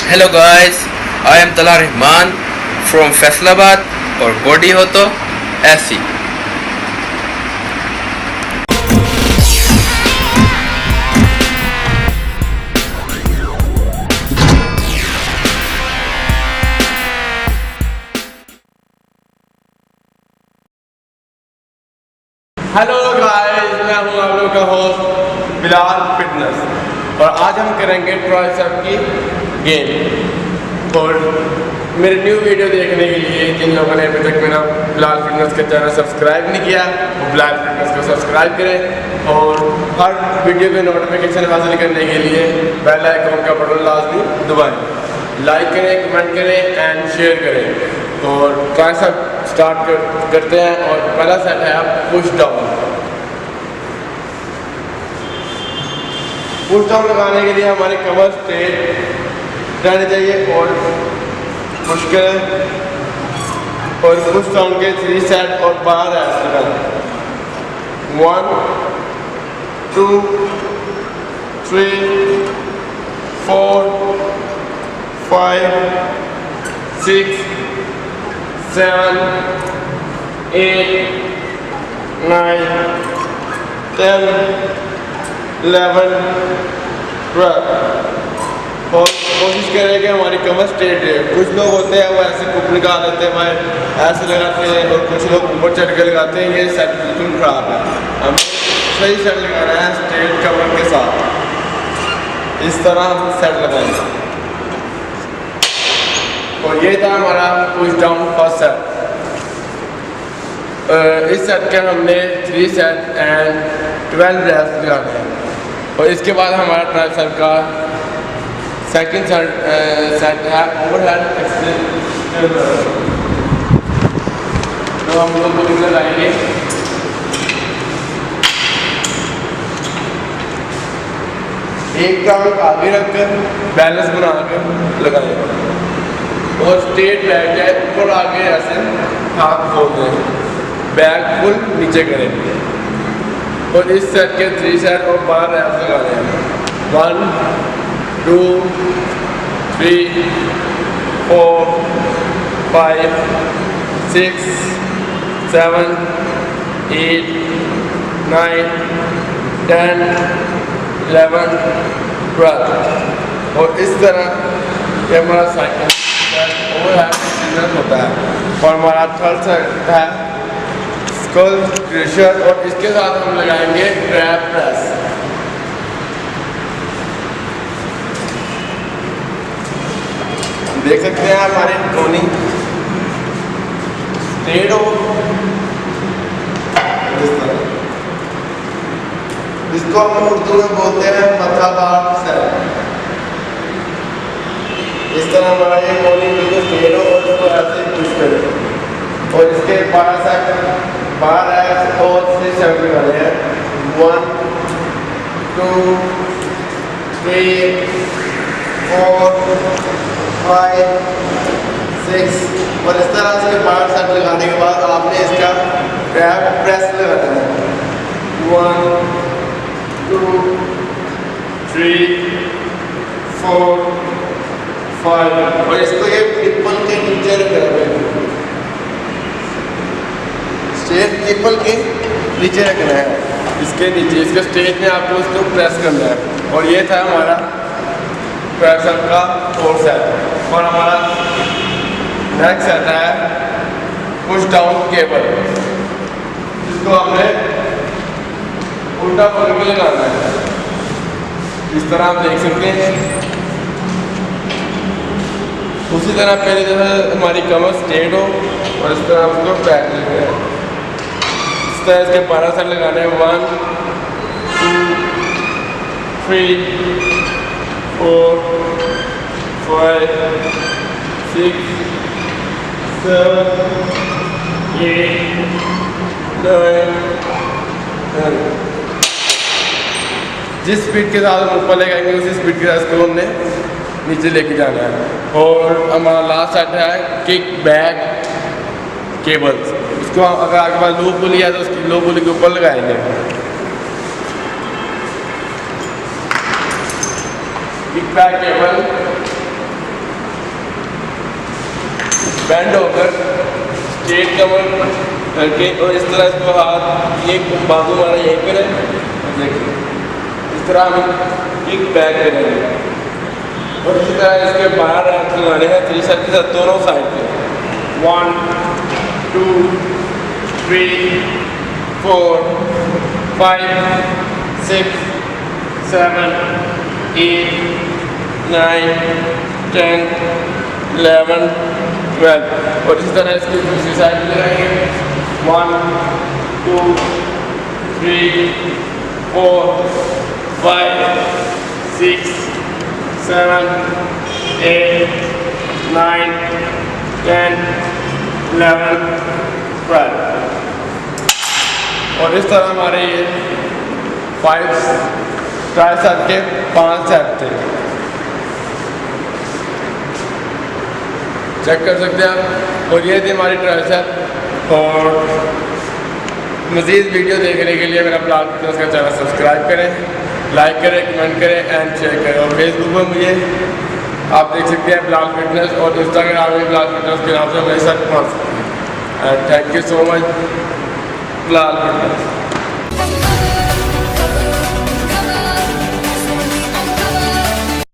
Hello guys, I am तला Rahman from Faisalabad और body हो तो ऐसी। हेलो गाइस, मैं हूं आप लोगों का होस्ट बिलाल फिटनेस और आज हम करेंगे ट्राइसेप की गेम। और मेरे न्यू वीडियो देखने के लिए जिन लोगों ने अभी तक मेरा बिलाल फिटनेस का चैनल सब्सक्राइब नहीं किया वो बिलाल फिटनेस को सब्सक्राइब करें और हर वीडियो में नोटिफिकेशन हासिल करने के लिए बेल आइकन का बटन लाजमी दबाएं। लाइक करें, कमेंट करें एंड शेयर करें। और ट्राइसेप स्टार्ट करते हैं और पहला सेट है पुश डाउन। पुश डाउन लगाने के लिए हमारे कमर स्ट्रेट रहने चाहिए और पुश करें और पुश डाउन के 3 सेट और बाहर ऐसे करें। 1 2 3 4 5 6 7 8 9 10 11 12। और कोशिश करें कि हमारी कमर स्ट्रेट है। कुछ लोग होते हैं वो ऐसे कुप निकाल लेते हैं, भाई ऐसे लगाते हैं और कुछ लोग ऊपर चढ़ के लगाते हैं। ये सेट बिल्कुल खराब है। हमें सही सेट लगाना है स्ट्रेट कमर के साथ। इस तरह हम सेट लगाएंगे और ये था हमारा पुश डाउन फर्स्ट सेट। इस सेट के हमने 3 सेट एंड 12 रेप्स लगाने हैं और इसके बाद हमारा ट्राइसेप का सेकंड सेट है ओवरहेड एक्सटेंशन। तो हम लोग को लगाएंगे एक टांग आगे रखकर बैलेंस बनाकर लगाएंगे और स्ट्रेट बैक है ऊपर आगे ऐसे हाथ खोल दें, बैक फुल नीचे करेंगे और इस सेट के 3 सेट और 12 रैप्स लगाने हैं। 1 2 3 4 5 6 7 8 9 10 11 12। और इस तरह ये हमारा साइकिल होता है। और हमारा थर्ड सेट है स्कल क्रशर और इसके साथ हम लगाएंगे ट्रैप प्रेस। देख सकते हैं हमारी कोनी स्ट्रेट हो, इस तरह। इसको हम उर्दू में बोलते हैं मथाबार सेट। इस तरह हमारा ये कोनी बिल्कुल स्ट्रेट हो और इसको ऐसे पुश करें और इसके 12 सेट 12 एप्स और 3 सेट लगाने हैं। 1 2 3 4 5 6 और इस तरह से 12 सेट लगाने के बाद आपने इसका ट्रैप प्रेस लगाना है। 1 2 3 4 5 और इसको ये ट्रिपल के नीचे रखना है, स्ट्रेट ट्रिपल के नीचे रखना है। इसके नीचे इसके स्ट्रेट में आपको इसको प्रेस करना है। और ये था हमारा ट्राइसेप का 4th सेट। और हमारा नेक्स्ट सेट है पुश डाउन केबल, जिसको हमने उल्टा पकड़ के लगाना है। इस तरह आप देख सकते हैं। उसी तरह पहले जैसे हमारी कमर स्ट्रेट हो और इस तरह हमको बैक लेना है। इस तरह इसके 12 सेट लगाने हैं। 1 2 3 4 5 6 7 8 9 10। जिस स्पीड के साथ हम ऊपर लगाएंगे उसी स्पीड के साथ इसको हमने नीचे लेके जाना है। और हमारा लास्ट सेट है किक बैक केबल्स। इसको अगर आपके पास लो पुली है तो उसकी लो पुली के ऊपर लगाएंगे। किक बैक केबल बैंड होकर स्ट्रेट कमर करके और इस तरह इसको हाथ ये बाजू हमारा यहीं पर है, देखिए इस तरह हम किक बैक करेंगे और इसी तरह इसके बाहर हाथ लगाने हैं 3 सेट के साथ दोनों साइड पे 1 2 3 4 5 6 7 8 9 10 11 12 और इसी तरह इसकी दूसरी साइड पे लगाएंगे 1 2 3 4 5 6 7 8 9 10 11 12 और इस तरह हमारे ये 5 ट्राइसेप के 5 सेट थे। चेक कर सकते हैं आप। और ये थी हमारी ट्राइसेप। और मज़ीद वीडियो देखने के लिए मेरा ब्लॉग फिटनेस का चैनल सब्सक्राइब करें, लाइक करें, कमेंट करें एंड शेयर करें। और फेसबुक पर मुझे आप देख सकते हैं ब्लॉग फिटनेस, और इंस्टाग्राम में ब्लॉग फिटनेस के नाम से मेरे साथ पहुँच सकते हैं। And thank you so much blog fitness.